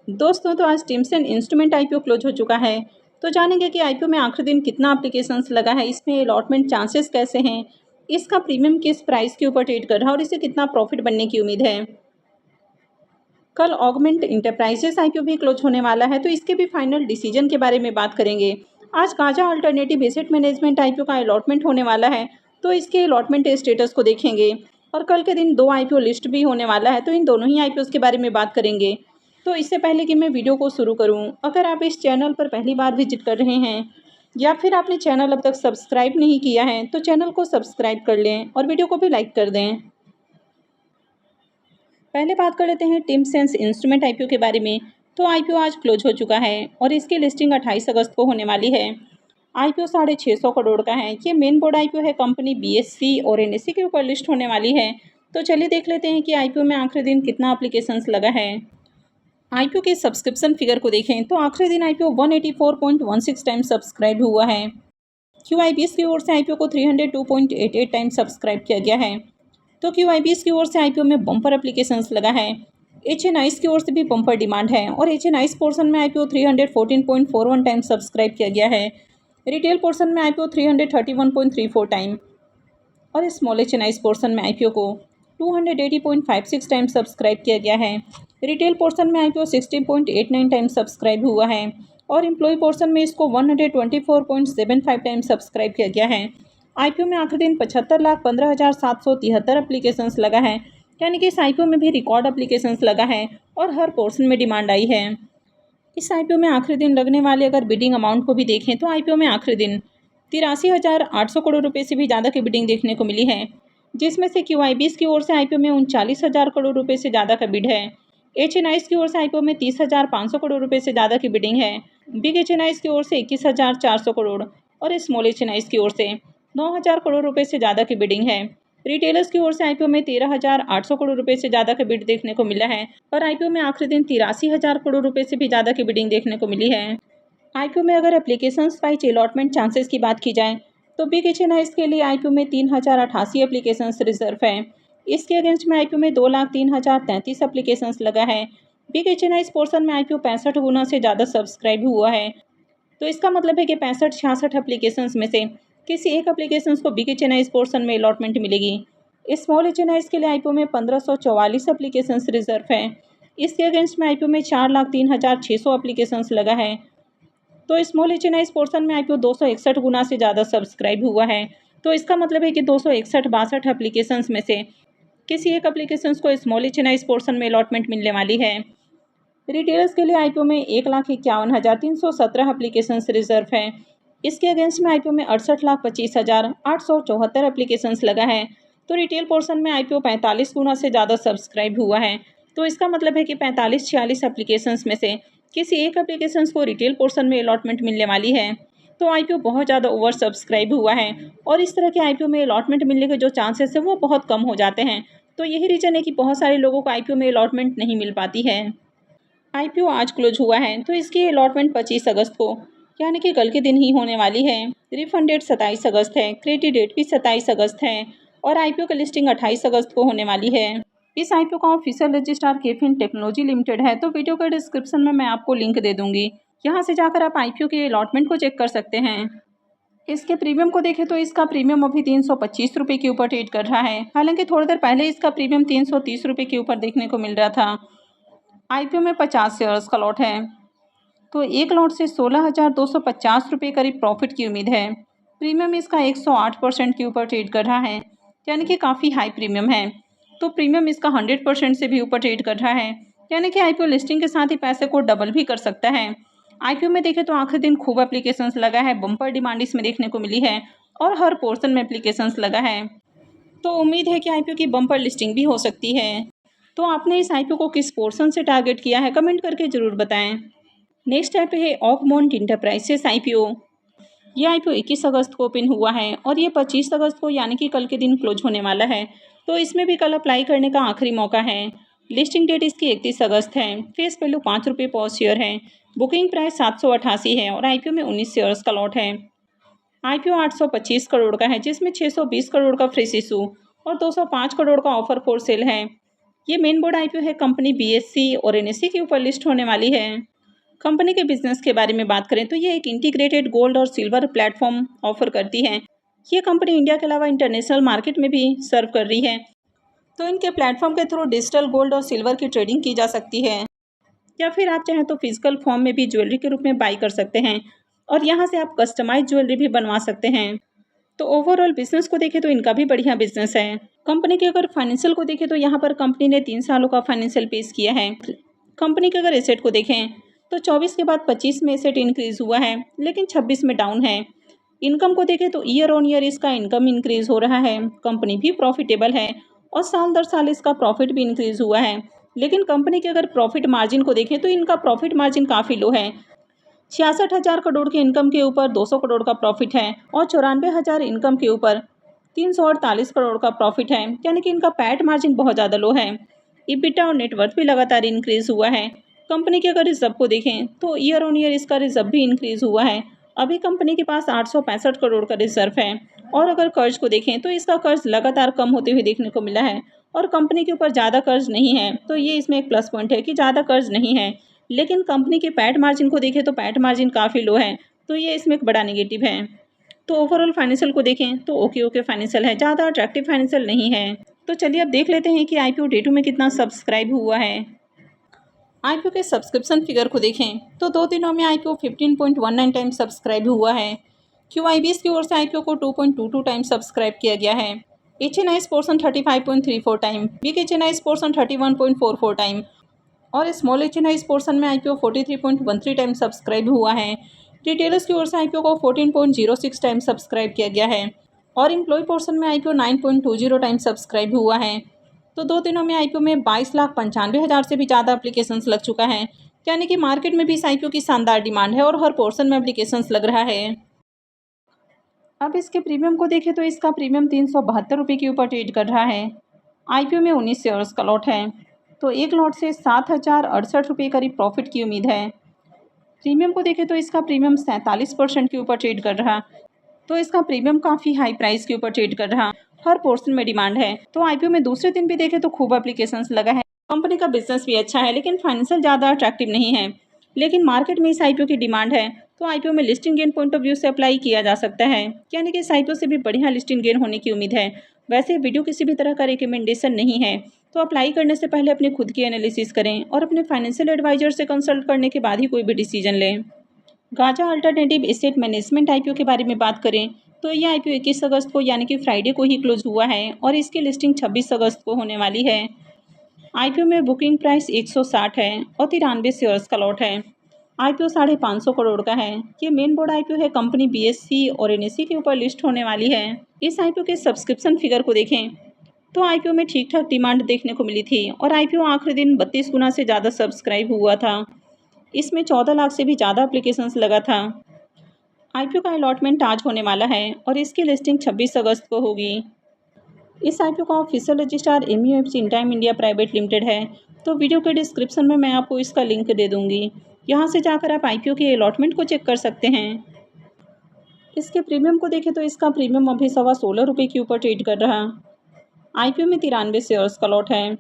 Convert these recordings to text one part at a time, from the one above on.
दोस्तों तो आज टिम्सन इंस्ट्रूमेंट आईपीओ क्लोज हो चुका है। तो जानेंगे कि आईपीओ में आखिरी दिन कितना एप्लीकेशंस लगा है, इसमें अलॉटमेंट चांसेस कैसे हैं, इसका प्रीमियम किस प्राइस के ऊपर ट्रेड कर रहा है और इसे कितना प्रॉफिट बनने की उम्मीद है। कल ऑगमेंट इंटरप्राइजेस आईपीओ भी क्लोज होने वाला है, तो इसके भी फाइनल डिसीजन के बारे में बात करेंगे। आज Gaza alternative asset management IPO का अलॉटमेंट होने वाला है, तो इसके अलॉटमेंट स्टेटस को देखेंगे। और कल के दिन दो आईपीओ लिस्ट भी होने वाला है, तो इन दोनों ही आईपीओ के बारे में बात करेंगे। तो इससे पहले कि मैं वीडियो को शुरू करूं, अगर आप इस चैनल पर पहली बार विजिट कर रहे हैं या फिर आपने चैनल अब तक सब्सक्राइब नहीं किया है, तो चैनल को सब्सक्राइब कर लें और वीडियो को भी लाइक कर दें। पहले बात कर लेते हैं टिमसेंस इंस्ट्रूमेंट आईपीओ के बारे में। तो आईपीओ आज क्लोज हो चुका है और इसकी लिस्टिंग 28 अगस्त को होने वाली है। आईपीओ 650 करोड़ का है। ये मेन बोर्ड आईपीओ है, कंपनी बीएससी और एनएससी के ऊपर लिस्ट होने वाली है। तो चलिए देख लेते हैं कि आईपीओ में आखिरी दिन कितना एप्लीकेशंस लगा है। आईपीओ के सब्सक्रिप्शन फिगर को देखें तो आखिरी दिन आईपीओ 184.16 टाइम सब्सक्राइब हुआ है। क्यूआईबीएस की ओर से आईपीओ को 302.88 टाइम सब्सक्राइब किया गया है। तो क्यूआईबीएस की ओर से आईपीओ में बम्पर एप्लीकेशंस लगा है। एचएनआईस की ओर से भी बम्पर डिमांड है और एचएनआईस पोर्शन में आईपीओ 314.41 टाइम सब्सक्राइब किया गया है। रिटेल पोर्शन में आईपीओ 331.34 टाइम और स्मॉल एचएनआईस पोर्शन में आईपीओ को 280.56 टाइम सब्सक्राइब किया गया है। रिटेल पोर्शन में आईपीओ 60.89 टाइम सब्सक्राइब हुआ है और एम्प्लॉय पोर्शन में इसको 124.75 टाइम सब्सक्राइब किया गया है। आईपीओ में आखिरी दिन 75,15,773 एप्लीकेशंस लगा है, यानी कि इस आईपीओ में भी रिकॉर्ड एप्लीकेशंस लगा है और हर पोर्शन में डिमांड आई है। इस आईपीओ में आखिरी दिन लगने वाले अगर बिडिंग अमाउंट को भी देखें तो आईपीओ में आखिरी दिन 83,800 करोड़ रुपए से भी ज़्यादा की बिडिंग देखने को मिली है, जिसमें से क्यूआईबीएस की ओर से आईपीओ में 39,000 करोड़ रुपए से ज़्यादा का बिड है। एचएनआईस की ओर से आईपीओ में 30,500 करोड़ रुपए से ज़्यादा की बिडिंग है। बिग एचएनआईस की ओर से 21,400 करोड़ और स्मॉल एचएनआईस की ओर से 9,000 करोड़ रुपए से ज़्यादा की बिडिंग है। रिटेलर्स की ओर से आईपीओ में 13,800 करोड़ रुपए से ज़्यादा का बिड देखने को मिला है और आईपीओ में आखिरी दिन 83,000 करोड़ रुपए से भी ज़्यादा की बिडिंग देखने को मिली है। आईपीओ में अगर एप्लीकेशंस वाइज अलॉटमेंट चांसेस की बात की जाए तो बिग एचएनआईस के लिए आईपीओ में 3,088 एप्लीकेशंस रिजर्व है। इसके अगेंस्ट में आईपीओ में 2,03,033 एप्लीकेशंस लगा है। बिग एचएनआईस पोर्शन में आईपीओ 65 गुना से ज़्यादा सब्सक्राइब हुआ है। तो इसका मतलब है कि 65-66 एप्लीकेशंस में से किसी एक एप्लीकेशंस को बिग एचएनआईस पोर्शन में अलॉटमेंट मिलेगी। स्मॉल एचएनआईस के लिए आईपीओ में 1,544 एप्लीकेशंस रिजर्व है। इसके अगेंस्ट में आईपीओ में 4,03,600 एप्लीकेशंस लगा है। तो स्मॉल एचएनआईस पोर्शन में आईपीओ 261 गुना से ज़्यादा सब्सक्राइब हुआ है। तो इसका मतलब है कि 261-62 एप्लीकेशंस में से किसी एक एप्लीकेशंस को स्मॉल एचएनआईस पोर्शन में अलॉटमेंट मिलने वाली है। रिटेलर्स के लिए आईपीओ में 1,51,317 एप्लीकेशंस रिजर्व है। इसके अगेंस्ट में आईपीओ में 68,25,874 एप्लीकेशंस लगा है। तो रिटेल पोर्शन में आईपीओ 45 गुना से ज़्यादा सब्सक्राइब हुआ है। तो इसका मतलब है कि 45-46 एप्लीकेशंस में से किसी एक एप्लीकेशंस को रिटेल पोर्शन में अलॉटमेंट मिलने वाली है। तो आईपीओ बहुत ज़्यादा ओवर सब्सक्राइब हुआ है और इस तरह के आईपीओ में अलॉटमेंट मिलने के जो चांसेस है वो बहुत कम हो जाते हैं। तो यही रीज़न है कि बहुत सारे लोगों को आईपीओ में अलॉटमेंट नहीं मिल पाती है। आईपीओ आज क्लोज हुआ है, तो इसकी अलॉटमेंट 25 अगस्त को यानी कि कल के दिन ही होने वाली है। रिफंड डेट 27 अगस्त है, क्रेडिट डेट भी 27 अगस्त है और आईपीओ का लिस्टिंग 28 अगस्त को होने वाली है। इस आईपीओ का ऑफिशियल रजिस्ट्रार केफिन टेक्नोलॉजी लिमिटेड है। तो वीडियो के डिस्क्रिप्शन में मैं आपको लिंक दे दूंगी, यहाँ से जाकर आप आईपीओ के अलॉटमेंट को चेक कर सकते हैं। इसके प्रीमियम को देखें तो इसका प्रीमियम अभी 325 रुपये के ऊपर ट्रेड कर रहा है। हालांकि थोड़ी देर पहले इसका प्रीमियम 330 रुपये के ऊपर देखने को मिल रहा था। आईपीओ में 50 शेयर्स का लॉट है, तो एक लॉट से 16,250 रुपये करीब प्रॉफिट की उम्मीद है। प्रीमियम इसका 108% के ऊपर ट्रेड कर रहा है, यानी कि काफ़ी हाई प्रीमियम है। तो प्रीमियम इसका 100% से भी ऊपर ट्रेड कर रहा है, यानी कि आईपीओ लिस्टिंग के साथ ही पैसे को डबल भी कर सकता है। आईपीओ में देखें तो आखिरी दिन खूब एप्लीकेशंस लगा है, बम्पर डिमांड इसमें देखने को मिली है और हर पोर्शन में एप्लीकेशंस लगा है। तो उम्मीद है कि आईपीओ की बम्पर लिस्टिंग भी हो सकती है। तो आपने इस आईपीओ को किस पोर्शन से टारगेट किया है, कमेंट करके ज़रूर बताएं। नेक्स्ट आईपीओ है ऑगमेंट इंटरप्राइजेस आईपीओ। ये आईपीओ 21 अगस्त को ओपन हुआ है और ये 25 अगस्त को यानी कि कल के दिन क्लोज होने वाला है। तो इसमें भी कल अप्लाई करने का आखिरी मौका है। लिस्टिंग डेट इसकी 31 अगस्त है। फेस वैल्यू 5 रुपये पर शेयर है। बुकिंग प्राइस 788 है और आईपीओ में 19 शेयर्स का लॉट है। आईपीओ 825 करोड़ का है, जिसमें 620 करोड़ का फ्रेश इशू और 205 करोड़ का ऑफर फॉर सेल है। ये मेन बोर्ड आईपीओ है कंपनी बीएससी और एनएससी के ऊपर लिस्ट होने वाली है। कंपनी के बिजनेस के बारे में बात करें तो ये एक इंटीग्रेटेड गोल्ड और सिल्वर प्लेटफॉर्म ऑफर करती है। ये कंपनी इंडिया के अलावा इंटरनेशनल मार्केट में भी सर्व कर रही है। तो इनके प्लेटफॉर्म के थ्रू डिजिटल गोल्ड और सिल्वर की ट्रेडिंग की जा सकती है, या फिर आप चाहें तो फिजिकल फॉर्म में भी ज्वेलरी के रूप में बाई कर सकते हैं और यहाँ से आप कस्टमाइज ज्वेलरी भी बनवा सकते हैं। तो ओवरऑल बिजनेस को देखें तो इनका भी बढ़िया बिजनेस है। कंपनी के अगर फाइनेंशियल को देखें तो यहाँ पर कंपनी ने 3 सालों का फाइनेंशियल पेश किया है। कंपनी के अगर एसेट को देखें तो 24 के बाद 25 में एसेट इंक्रीज हुआ है, लेकिन 26 में डाउन है। इनकम को देखें तो ईयर ऑन ईयर इसका इनकम इंक्रीज हो रहा है। कंपनी भी प्रॉफिटेबल है और साल दर साल इसका प्रॉफिट भी इंक्रीज हुआ है। लेकिन कंपनी के अगर प्रॉफिट मार्जिन को देखें तो इनका प्रॉफिट मार्जिन काफ़ी लो है। 66,000 करोड़ के इनकम के ऊपर 200 करोड़ का प्रॉफिट है और 94,000 इनकम के ऊपर 348 करोड़ का प्रॉफिट है, यानी कि इनका पैट मार्जिन बहुत ज़्यादा लो है। इबिटा और नेटवर्थ भी लगातार इंक्रीज हुआ है। कंपनी के अगर रिजर्व को देखें तो ईयर ऑन ईयर इसका रिजर्व भी इंक्रीज हुआ है। अभी कंपनी के पास 865 करोड़ का रिजर्व है। और अगर कर्ज को देखें तो इसका कर्ज लगातार कम होते हुए देखने को मिला है और कंपनी के ऊपर ज़्यादा कर्ज नहीं है, तो ये इसमें एक प्लस पॉइंट है कि ज़्यादा कर्ज नहीं है। लेकिन कंपनी के पैट मार्जिन को देखें तो पैट मार्जिन काफ़ी लो है, तो ये इसमें एक बड़ा नेगेटिव है। तो ओवरऑल फाइनेंशियल को देखें तो ओके फाइनेंशियल है, ज़्यादा अट्रैक्टिव फाइनेंशियल नहीं है। तो चलिए अब देख लेते हैं कि आईपीओ डे 2 में कितना सब्सक्राइब हुआ है। आईपीओ के सब्सक्रिप्शन फिगर को देखें तो 2 दिनों में आईपीओ 15.19 टाइम सब्सक्राइब हुआ है। क्यूआईबीएस की ओर से आईपीओ को 2.22 टाइम सब्सक्राइब किया गया है। HNI portion 35.34 time, big HNI portion 31.44 time और स्मॉल एचएनआई पोर्शन में आईपीओ 43.13 टाइम सब्सक्राइब हुआ है। रिटेलर्स की ओर से आईपीओ को 14.06 टाइम सब्सक्राइब किया गया है और एम्प्लॉय पोर्शन में आईपीओ 9.20 टाइम सब्सक्राइब हुआ है। तो 2 दिनों में आईपीओ में 22,95,000 से भी ज़्यादा एप्लीकेशंस लग चुका है, यानी कि मार्केट में भी इस आईपीओ की शानदार डिमांड है और हर पोर्शन में एप्लीकेशंस लग रहा है। अब इसके प्रीमियम को देखें तो इसका प्रीमियम 372 रुपये के ऊपर ट्रेड कर रहा है। आईपीओ में 19 शेयर्स का लॉट है, तो एक लॉट से 7,068 रुपये करीब प्रॉफिट की उम्मीद है। प्रीमियम को देखें तो इसका प्रीमियम 47% के ऊपर ट्रेड कर रहा, तो इसका प्रीमियम काफ़ी हाई प्राइस के ऊपर ट्रेड कर रहा। हर पोर्शन में डिमांड है। तो आईपीओ में दूसरे दिन भी देखें तो खूब एप्लीकेशंस लगा है। कंपनी का बिजनेस भी अच्छा है, लेकिन फाइनेंशियल ज़्यादा अट्रैक्टिव नहीं है। लेकिन मार्केट में इस आईपीओ की डिमांड है, तो आईपीओ में listing gain point of view से अप्लाई किया जा सकता है, यानी कि इस आईपीओ से भी बढ़िया लिस्टिंग गेन होने की उम्मीद है। वैसे वीडियो किसी भी तरह का रिकमेंडेशन नहीं है, तो अप्लाई करने से पहले अपनी खुद की एनालिसिस करें और अपने फाइनेंशियल एडवाइजर से कंसल्ट करने के बाद ही कोई भी डिसीजन लें। Gaza alternative asset management IPO के बारे में बात करें तो यह आईपीओ 21 अगस्त को यानी कि फ्राइडे को ही क्लोज हुआ है और इसकी लिस्टिंग 26 अगस्त को होने वाली है। आईपीओ में बुकिंग प्राइस 160 है और 93 शेयर्स का लॉट है। आईपीओ 550 करोड़ का है। ये मेन बोर्ड आईपीओ है कंपनी बीएससी और एनएससी के ऊपर लिस्ट होने वाली है। इस आईपीओ के सब्सक्रिप्शन फिगर को देखें तो आईपीओ में ठीक ठाक डिमांड देखने को मिली थी और आईपीओ आखिरी दिन 32 गुना से ज़्यादा सब्सक्राइब हुआ था। इसमें 14 लाख से भी ज़्यादा एप्लीकेशंस लगा था। आईपीओ का अलॉटमेंट आज होने वाला है और इसकी लिस्टिंग 26 अगस्त को होगी। इस आईपीओ का official registrar MUFG Intime India private limited है, तो वीडियो के डिस्क्रिप्शन में मैं आपको इसका लिंक दे दूंगी। यहाँ से जाकर आप आईपीओ के अलॉटमेंट को चेक कर सकते हैं। इसके प्रीमियम को देखें तो इसका प्रीमियम अभी 16.25 रुपये के ऊपर ट्रेड कर रहा। आईपीओ में 93 शेयर्स का लॉट है,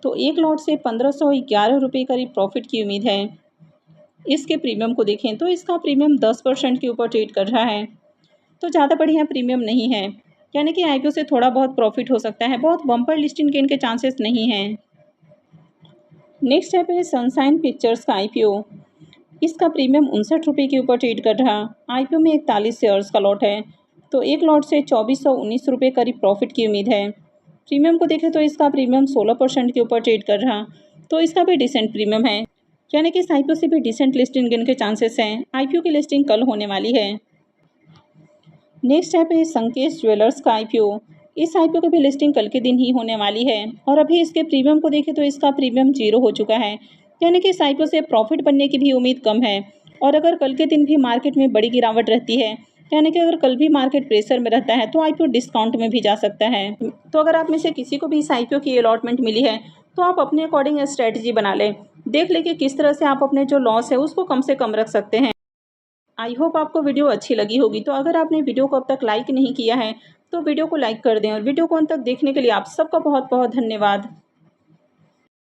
तो एक लॉट से 1511 रुपये करीब प्रॉफिट की उम्मीद है। इसके प्रीमियम को देखें तो इसका प्रीमियम 10% के ऊपर ट्रेड कर रहा है, तो ज़्यादा बढ़िया प्रीमियम नहीं है, यानी कि आईपीओ से थोड़ा बहुत प्रॉफिट हो सकता है, बहुत बम्पर लिस्टिंग गेन के चांसेस नहीं हैं। नेक्स्ट ऐप है सनशाइन पिक्चर्स का आईपीओ। इसका प्रीमियम 59 रुपये के ऊपर ट्रेड कर रहा। आईपीओ में 41 शेयर्स का लॉट है, तो एक लॉट से 2419 रुपये करीब प्रॉफिट की उम्मीद है। प्रीमियम को देखें तो इसका प्रीमियम 16% के ऊपर ट्रेड कर रहा, तो इसका भी डिसेंट प्रीमियम है, यानी कि इस आईपीओ से भी डिसेंट लिस्टिंग गेन के चांसेस हैं। आईपीओ की लिस्टिंग कल होने वाली है। नेक्स्ट ऐप है संकेश ज्वेलर्स का आईपीओ। इस आईपीओ की भी लिस्टिंग कल के दिन ही होने वाली है और अभी इसके प्रीमियम को देखें तो इसका प्रीमियम 0 हो चुका है, यानी कि इस आईपीओ से प्रॉफिट बनने की भी उम्मीद कम है। और अगर कल के दिन भी मार्केट में बड़ी गिरावट रहती है, यानी कि अगर कल भी मार्केट प्रेशर में रहता है, तो आईपीओ डिस्काउंट में भी जा सकता है। तो अगर आप में से किसी को भी इस आईपीओ की अलॉटमेंट मिली है, तो आप अपने अकॉर्डिंग स्ट्रैटेजी बना लें, देख लें कि किस तरह से आप अपने जो लॉस है उसको कम से कम रख सकते हैं। आई होप आपको वीडियो अच्छी लगी होगी। तो अगर आपने वीडियो को अब तक लाइक नहीं किया है तो वीडियो को लाइक कर दें और वीडियो को अंत तक देखने के लिए आप सबका बहुत बहुत धन्यवाद।